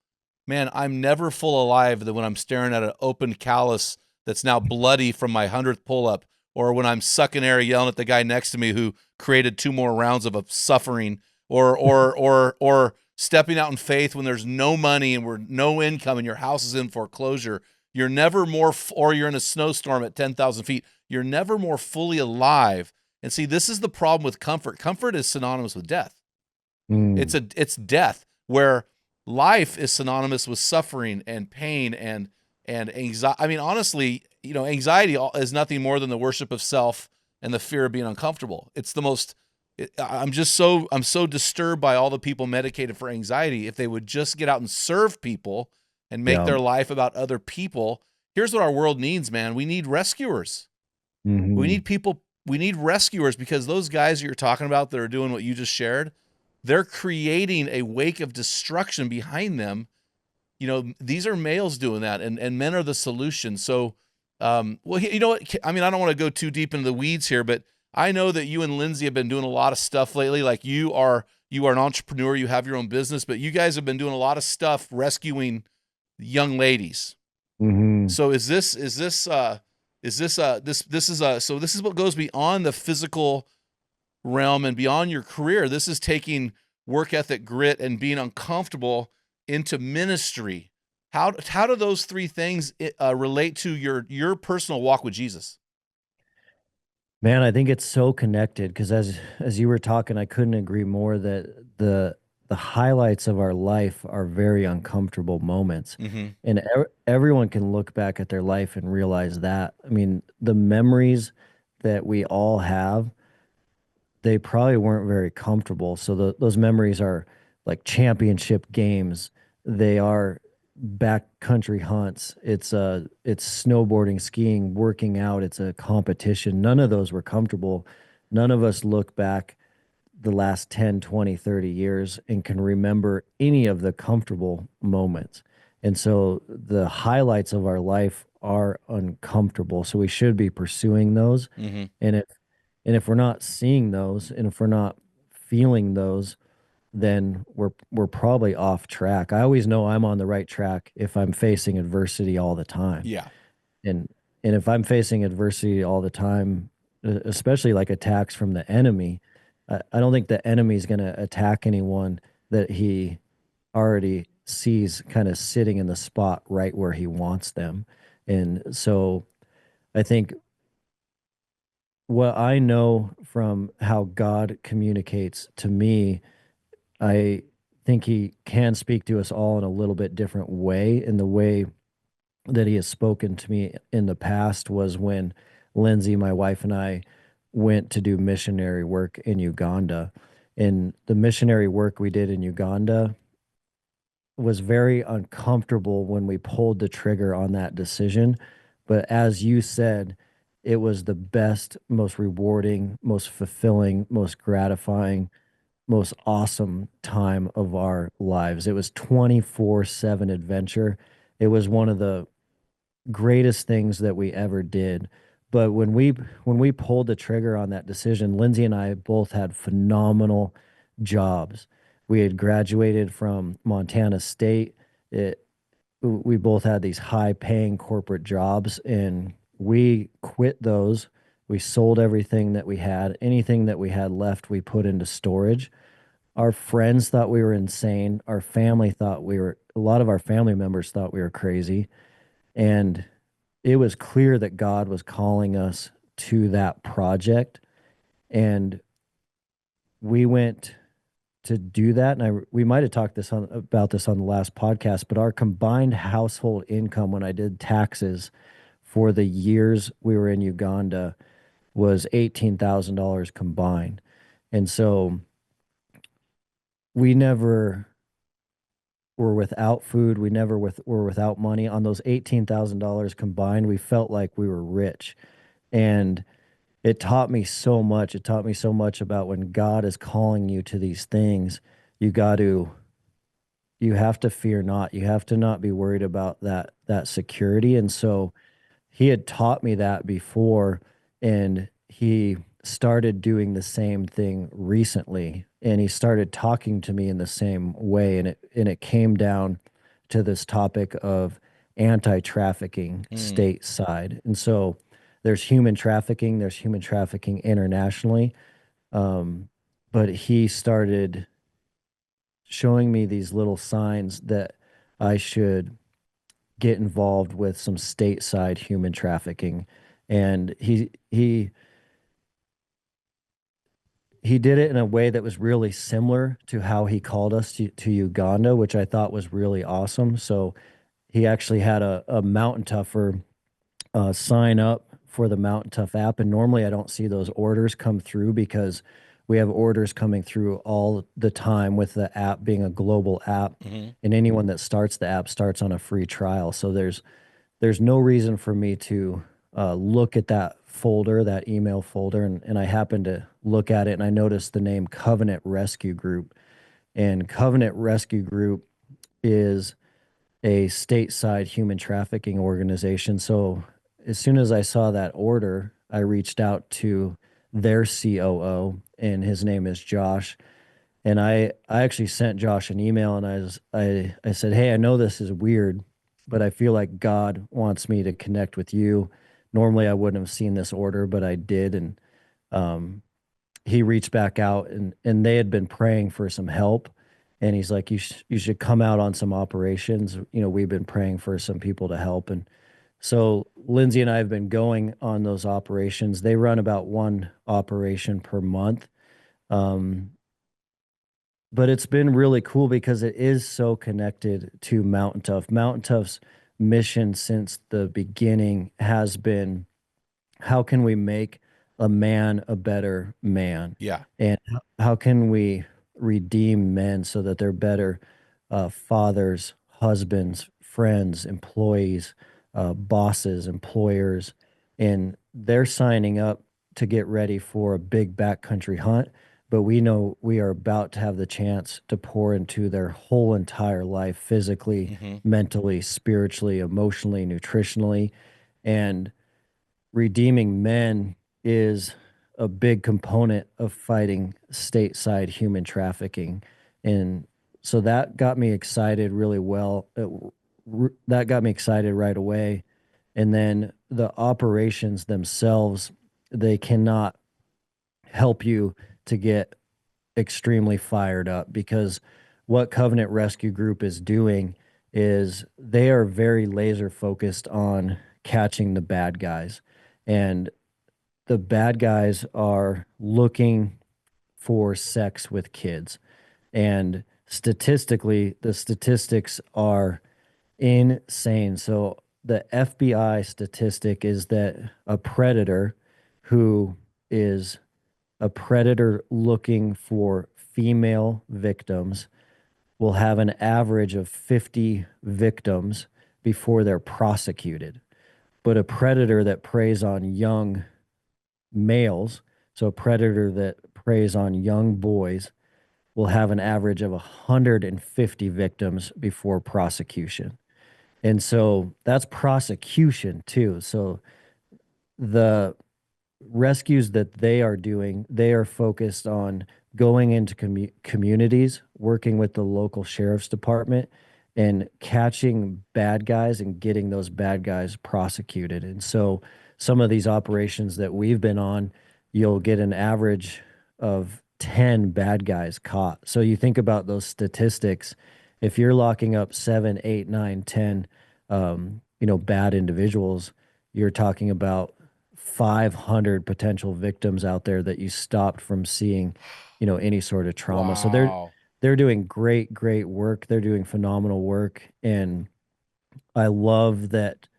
Man, I'm never full alive than when I'm staring at an open callus that's now bloody from my 100th pull up, or when I'm sucking air yelling at the guy next to me who created 2 more rounds of a suffering, or stepping out in faith when there's no money and we're no income and your house is in foreclosure. You're never more, or you're in a snowstorm at 10,000 feet. You're never more fully alive. And see, this is the problem with comfort. Comfort is synonymous with death. Mm. It's death, where life is synonymous with suffering and pain and anxiety. I mean, honestly, anxiety is nothing more than the worship of self and the fear of being uncomfortable. It's the most. I'm so disturbed by all the people medicated for anxiety. If they would just get out and serve people and make Yeah. their life about other people. Here's what our world needs, man. We need rescuers. We Hmm. need people. We need rescuers, because those guys you're talking about that are doing what you just shared, they're creating a wake of destruction behind them. These are males doing that, and men are the solution. So, well, you know what? I mean, I don't want to go too deep into the weeds here, but I know that you and Lindsay have been doing a lot of stuff lately. Like you are an entrepreneur, you have your own business, but you guys have been doing a lot of stuff rescuing young ladies. Hmm. So this is what goes beyond the physical realm and beyond your career. This is taking work ethic, grit, and being uncomfortable into ministry. How do those three things relate to your personal walk with Jesus? Man, I think it's so connected because as you were talking, I couldn't agree more that the highlights of our life are very uncomfortable moments. Mm-hmm. And everyone can look back at their life and realize that. I mean, the memories that we all have, they probably weren't very comfortable. So those memories are like championship games. They are backcountry hunts. It's snowboarding, skiing, working out. It's a competition. None of those were comfortable. None of us look back the last 10, 20, 30 years and can remember any of the comfortable moments. And so the highlights of our life are uncomfortable. So we should be pursuing those. Mm-hmm. And if we're not seeing those and if we're not feeling those, then we're probably off track. I always know I'm on the right track if I'm facing adversity all the time. Yeah. And and if I'm facing adversity all the time, especially like attacks from the enemy, I don't think the enemy is going to attack anyone that he already sees kind of sitting in the spot right where he wants them. And so I think what I know from how God communicates to me, I think he can speak to us all in a little bit different way. And the way that he has spoken to me in the past was when Lindsay, my wife, and I went to do missionary work in Uganda. And the missionary work we did in Uganda was very uncomfortable when we pulled the trigger on that decision. But as you said, it was the best, most rewarding, most fulfilling, most gratifying, most awesome time of our lives. It was 24/7 adventure. It was one of the greatest things that we ever did. But when we pulled the trigger on that decision, Lindsay and I both had phenomenal jobs. We had graduated from Montana State. We both had these high paying corporate jobs and we quit those. We sold everything that we had. Anything that we had left, we put into storage. Our friends thought we were insane. Our family thought a lot of our family members thought we were crazy. And it was clear that God was calling us to that project. And we went to do that. And we might have talked about this on the last podcast, but our combined household income when I did taxes for the years we were in Uganda was $18,000 combined. And so we never were without food. We never were without money. On those $18,000 combined, we felt like we were rich. And it taught me so much. It taught me so much about when God is calling you to these things, you got to you have to fear not. You have to not be worried about that security. And so he had taught me that before, and he started doing the same thing recently, and he started talking to me in the same way, and it came down to this topic of anti-trafficking Mm. stateside. And so there's human trafficking internationally. um, but he started showing me these little signs that I should get involved with some stateside human trafficking. And he did it in a way that was really similar to how he called us to Uganda, which I thought was really awesome. So he actually had a Mountain Tougher sign up for the Mountain Tough app. And normally I don't see those orders come through because we have orders coming through all the time with the app being a global app. Hmm. And anyone that starts the app starts on a free trial. So there's no reason for me to look at that folder, that email folder. And I happened to look at it and I noticed the name Covenant Rescue Group. And Covenant Rescue Group is a stateside human trafficking organization. So as soon as I saw that order, I reached out to their COO, and his name is Josh. And I actually sent Josh an email, and I said, "Hey, I know this is weird, but I feel like God wants me to connect with you. Normally I wouldn't have seen this order, but I did." And um, he reached back out, and they had been praying for some help. And he's like, you should come out on some operations. We've been praying for some people to help. And so Lindsay and I have been going on those operations. They run about one operation per month. Um, but it's been really cool because it is so connected to Mountain Tough. Mountain Tough's mission since the beginning has been, how can we make a man a better man? Yeah. And how can we redeem men so that they're better fathers, husbands, friends, employees, bosses, employers? And they're signing up to get ready for a big backcountry hunt. But we know we are about to have the chance to pour into their whole entire life, physically, Hmm. mentally, spiritually, emotionally, nutritionally. And redeeming men is a big component of fighting stateside human trafficking. And so that got me excited really well. That got me excited right away. And then the operations themselves, they cannot help you to get extremely fired up, because what Covenant Rescue Group is doing is they are very laser focused on catching the bad guys. And the bad guys are looking for sex with kids. And statistically, the statistics are insane. So the FBI statistic is that a predator who is a predator looking for female victims will have an average of 50 victims before they're prosecuted. But a predator that preys on young males, so a predator that preys on young boys, will have an average of 150 victims before prosecution. And so that's prosecution too. So the rescues that they are doing, they are focused on going into communities, working with the local sheriff's department, and catching bad guys and getting those bad guys prosecuted. And so some of these operations that we've been on, you'll get an average of 10 bad guys caught. So you think about those statistics. If you're locking up 7, 8, 9, 10, bad individuals, you're talking about 500 potential victims out there that you stopped from seeing, any sort of trauma. So Wow. they're doing great work. They're doing phenomenal work. And I love that,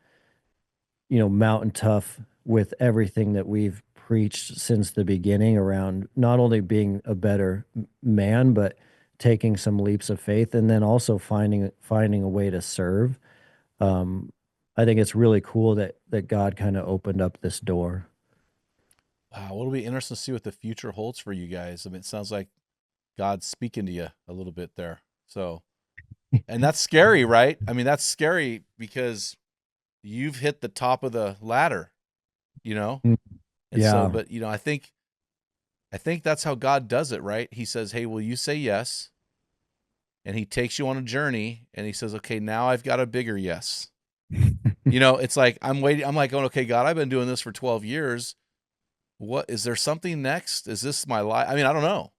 Mountain Tough, with everything that we've preached since the beginning around not only being a better man, but taking some leaps of faith, and then also finding a way to serve. Um, I think it's really cool that God kind of opened up this door. Wow, it'll be interesting to see what the future holds for you guys. I mean, it sounds like God's speaking to you a little bit there. So, and that's scary, right? I mean, that's scary because you've hit the top of the ladder, you know? Mm. And so, Yeah. but I think that's how God does it, right? He says, "Hey, will you say yes?" And he takes you on a journey and he says, "Okay, now I've got a bigger yes." It's like I'm waiting. I'm like going, "Okay, God, I've been doing this for 12 years. What is there something next? Is this my life?" I mean, I don't know.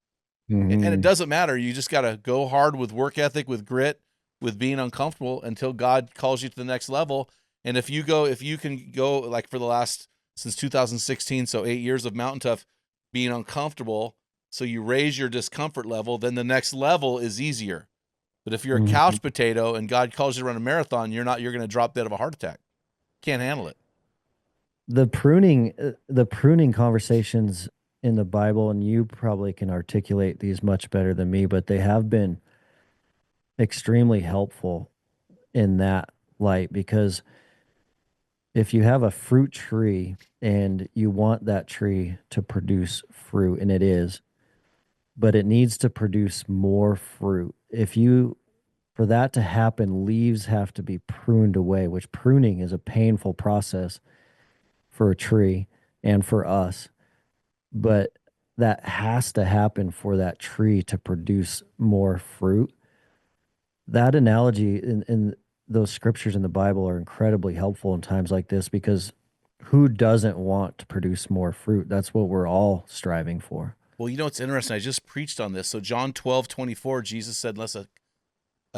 And it Hmm. doesn't matter. You just got to go hard with work ethic, with grit, with being uncomfortable until God calls you to the next level. And if you can go like for the last since 2016, so 8 years of Mountain Tough, being uncomfortable, so you raise your discomfort level, then the next level is easier. But if you're a Hmm. couch potato and God calls you to run a marathon, you're going to drop dead of a heart attack. Can't handle it. The pruning conversations in the Bible, and you probably can articulate these much better than me, but they have been extremely helpful in that light, because if you have a fruit tree and you want that tree to produce fruit, and it is, but it needs to produce more fruit. For that to happen, leaves have to be pruned away, which pruning is a painful process for a tree and for us. But that has to happen for that tree to produce more fruit. That analogy in those scriptures in the Bible are incredibly helpful in times like this, because who doesn't want to produce more fruit? That's what we're all striving for. Well, it's interesting. I just preached on this. So John 12:24, Jesus said, unless a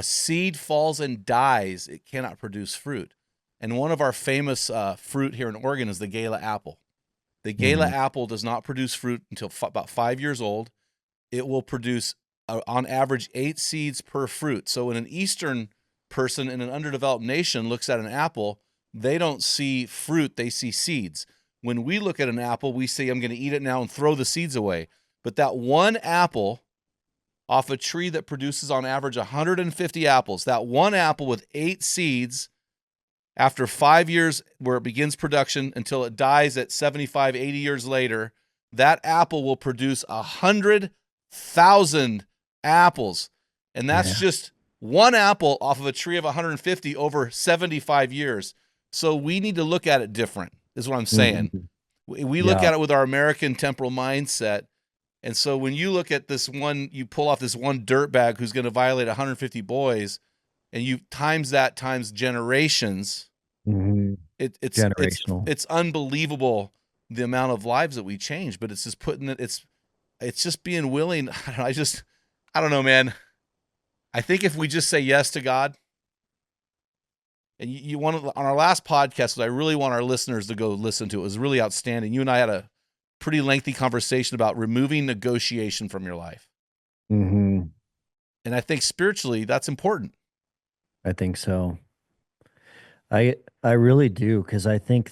seed falls and dies, it cannot produce fruit. And one of our famous fruit here in Oregon is the Gala apple. The Gala Mhm. apple does not produce fruit until about 5 years old. It will produce, on average, 8 seeds per fruit. So when an Eastern person in an underdeveloped nation looks at an apple, they don't see fruit, they see seeds. When we look at an apple, we say, I'm going to eat it now and throw the seeds away. But that one apple off a tree that produces on average 150 apples, that one apple with 8 seeds, after 5 years where it begins production until it dies at 75, 80 years later, that apple will produce 100,000 apples. And that's Yeah. just one apple off of a tree of 150 over 75 years. So we need to look at it different, is what I'm saying. Mhm. We look Yeah. at it with our American temporal mindset. And so when you look at this one, you pull off this one dirtbag who's going to violate 150 boys, and you times that times generations, Mhm. it, it's it's Generational. it's unbelievable the amount of lives that we change. But it's just putting it. It's just being willing. I don't know, man. I think if we just say yes to God, and you want to, on our last podcast, I really want our listeners to go listen to it. It was really outstanding. You and I had a pretty lengthy conversation about removing negotiation from your life. Hmm. And I think spiritually that's important. I think so. I really do, because I think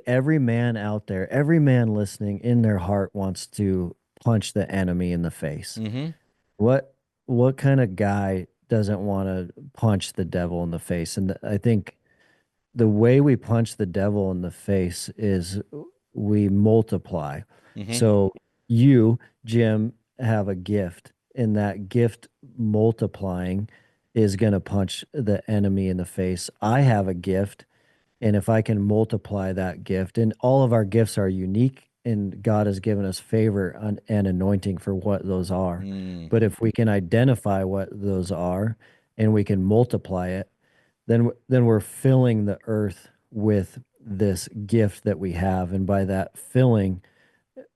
every man out there, every man listening in their heart wants to punch the enemy in the face. Mm-hmm. What what kind of guy doesn't want to punch the devil in the face? And I think the way we punch the devil in the face is we multiply. Mm-hmm. So you, Jim, have a gift, and that gift multiplying is going to punch the enemy in the face. I have a gift, and if I can multiply that gift, and all of our gifts are unique, and God has given us favor and anointing for what those are. Mm. But if we can identify what those are and we can multiply it, then we're filling the earth with this gift that we have, and by that filling,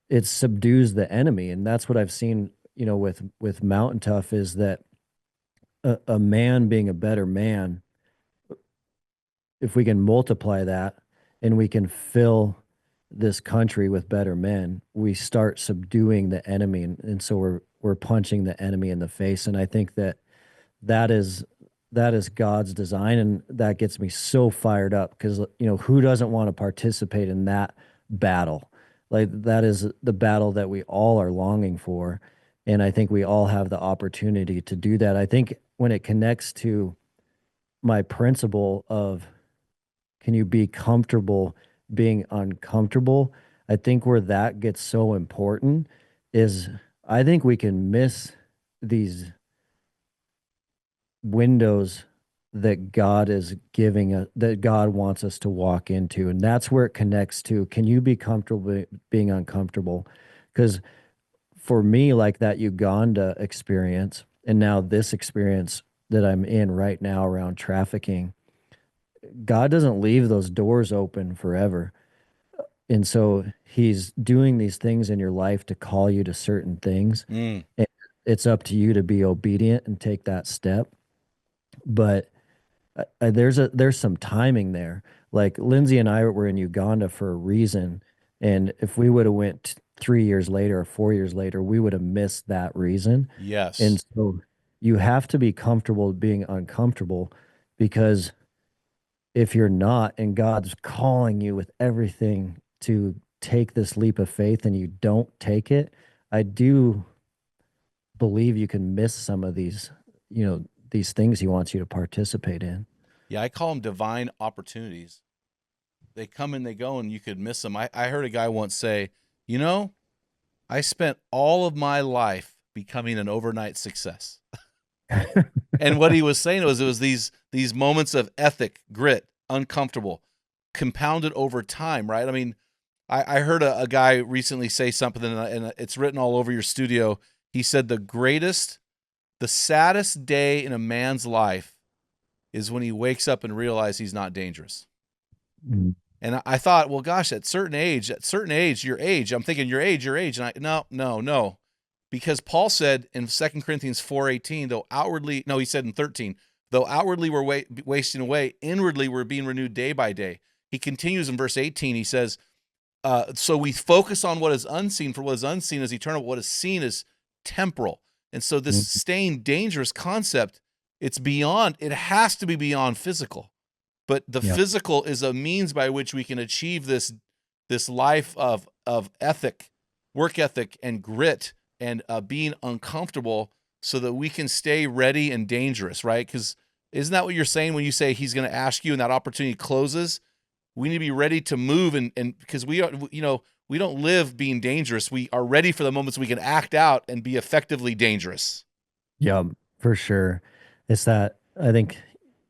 it subdues the enemy. And that's what I've seen, with Mountain Tough, is that a man being a better man, if we can multiply that and we can fill this country with better men, we start subduing the enemy, and so we're punching the enemy in the face. And I think that is that is God's design, and that gets me so fired up, because who doesn't want to participate in that battle? Like, that is the battle that we all are longing for. And I think we all have the opportunity to do that. I think when it connects to my principle of can you be comfortable being uncomfortable, I think where that gets so important is I think we can miss these windows that God is giving us, that God wants us to walk into. And that's where it connects to can you be comfortable being uncomfortable? Because for me, like that Uganda experience, and now this experience that I'm in right now around trafficking, God doesn't leave those doors open forever. And so he's doing these things in your life to call you to certain things. Mm. And it's up to you to be obedient and take that step. But there's some timing there. Like Lindsay and I were in Uganda for a reason, and if we would have went 3 years later or 4 years later, we would have missed that reason. And Yes. so you have to be comfortable being uncomfortable, because if you're not, and God's calling you with everything to take this leap of faith and you don't take it, I do believe you can miss some of these things he wants you to participate in. Yeah, I call them divine opportunities. They come and they go, and you could miss them. I heard a guy once say, you know, I spent all of my life becoming an overnight success. And what he was saying was it was these moments of ethic, grit, uncomfortable, compounded over time, right? I mean, I heard a guy recently say something, and it's written all over your studio. He said the saddest day in a man's life is when he wakes up and realizes he's not dangerous. Mm. And I thought, well, gosh, at certain age, your age, I'm thinking your age, and no, because Paul said in 2 Corinthians 4:18, though outwardly, no, he said in 13, though outwardly we're wasting away, inwardly we're being renewed day by day. He continues in verse 18, he says, so we focus on what is unseen, for what is unseen is eternal, what is seen is temporal. And so this Mm. staying dangerous concept, it has to be beyond physical. But the Yeah. physical is a means by which we can achieve this life of ethic, work ethic, and grit, and being uncomfortable, so that we can stay ready and dangerous, right? Because isn't that what you're saying when you say he's going to ask you and that opportunity closes? We need to be ready to move, and because we are, we don't live being dangerous. We are ready for the moments we can act out and be effectively dangerous. Yeah, for sure. It's that I think,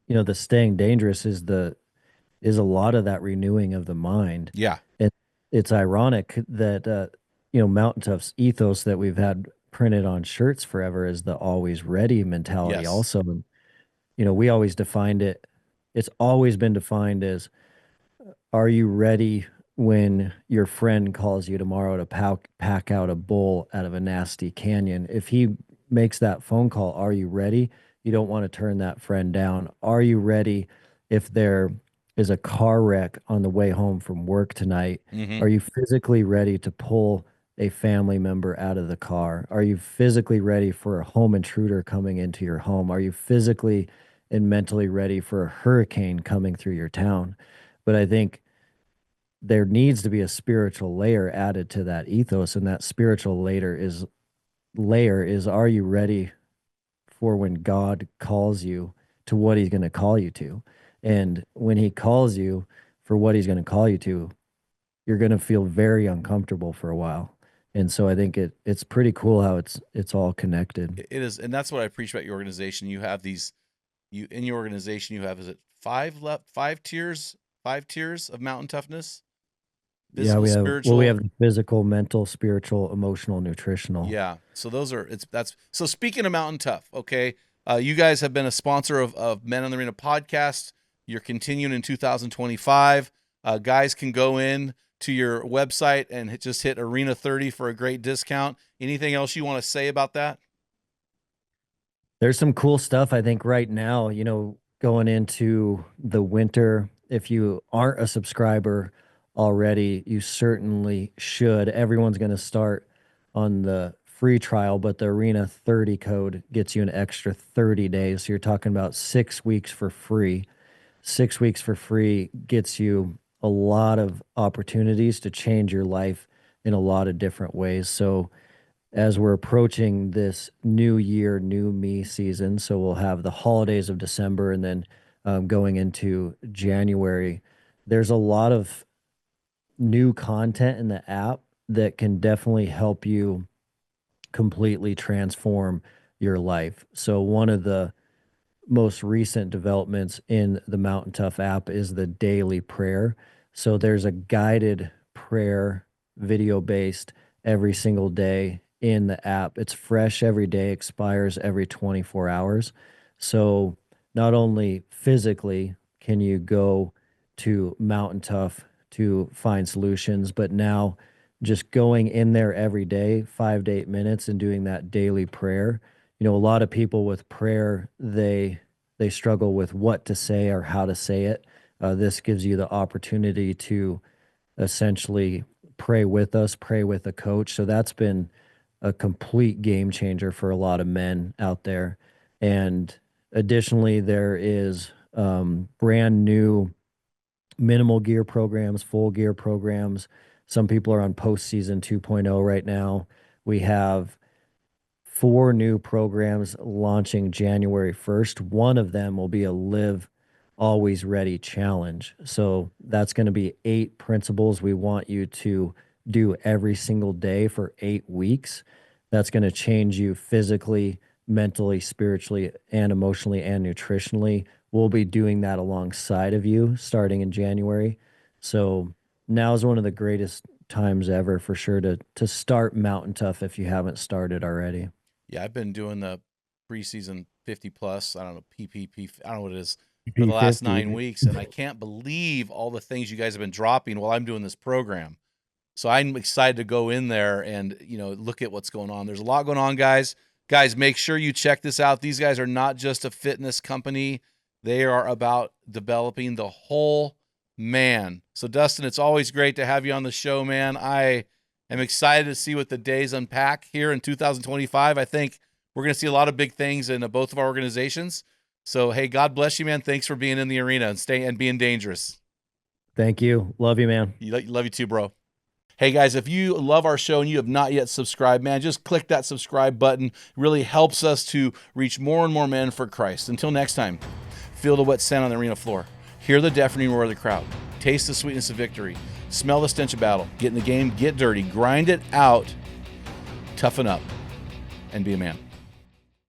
the staying dangerous is a lot of that renewing of the mind. Yeah. And it's ironic that Mountain Tough's ethos that we've had printed on shirts forever is the always ready mentality Yes. also. And we always defined it. It's always been defined as, are you ready when your friend calls you tomorrow to pack out a bull out of a nasty canyon? If he makes that phone call, are you ready? You don't want to turn that friend down. Are you ready if there is a car wreck on the way home from work tonight? Mm-hmm. Are you physically ready to pull a family member out of the car? Are you physically ready for a home intruder coming into your home? Are you physically and mentally ready for a hurricane coming through your town? But I think there needs to be a spiritual layer added to that ethos, and that spiritual layer is are you ready for when God calls you to what he's going to call you to? And when he calls you for what he's going to call you to, you're going to feel very uncomfortable for a while. And so I think it's pretty cool how it's all connected. It is, and that's what I appreciate about your organization. You have you in your organization, you have, is it five tiers of mountain toughness? Yeah, Physical, we spiritual. have the physical, mental, spiritual, emotional, nutritional. Yeah. So that's so speaking of Mountain Tough, okay. You guys have been a sponsor of Men on the Arena podcast. You're continuing in 2025. Guys can go in to your website and just hit Arena 30 for a great discount. Anything else you want to say about that? There's some cool stuff I think right now, going into the winter. If you aren't a subscriber already, you certainly should. Everyone's going to start on the free trial, but the Arena 30 code gets you an extra 30 days. So you're talking about 6 weeks for free. 6 weeks for free gets you a lot of opportunities to change your life in a lot of different ways. So as we're approaching this new year, new me season. So we'll have the holidays of December and then going into January. There's a lot of new content in the app that can definitely help you completely transform your life. So one of the most recent developments in the Mountain Tough app is the daily prayer. So there's a guided prayer, video based, every single day in the app. It's fresh every day, expires every 24 hours. So not only physically can you go to Mountain Tough to find solutions, but now just going in there every day, 5 to 8 minutes, and doing that daily prayer. You know, a lot of people with prayer, they struggle with what to say or how to say it. This gives you the opportunity to essentially pray with us, pray with a coach. So that's been a complete game changer for a lot of men out there. And additionally, there is brand new minimal gear programs, full gear programs. Some people are on postseason 2.0 right now. We have 4 new programs launching January 1st. One of them will be a Live Always Ready challenge. So that's going to be 8 principles we want you to do every single day for 8 weeks. That's going to change you physically, mentally, spiritually, and emotionally and nutritionally. We'll be doing that alongside of you starting in January. So now is one of the greatest times ever for sure to start Mountain Tough if you haven't started already. Yeah, I've been doing the preseason 50 plus, I don't know, PPP, I don't know what it is, for the last 50. 9 weeks, and I can't believe all the things you guys have been dropping while I'm doing this program. So I'm excited to go in there and, you know, look at what's going on. There's a lot going on, guys. Guys, make sure you check this out. These guys are not just a fitness company. They are about developing the whole man. So, Dustin, it's always great to have you on the show, man. I am excited to see what the days unpack here in 2025. I think we're going to see a lot of big things in both of our organizations. So, hey, God bless you, man. Thanks for being in the arena and being dangerous. Thank you. Love you, man. Love you too, bro. Hey guys, if you love our show and you have not yet subscribed, man, just click that subscribe button. It really helps us to reach more and more men for Christ. Until next time, feel the wet sand on the arena floor. Hear the deafening roar of the crowd. Taste the sweetness of victory. Smell the stench of battle. Get in the game, get dirty, grind it out, toughen up, and be a man.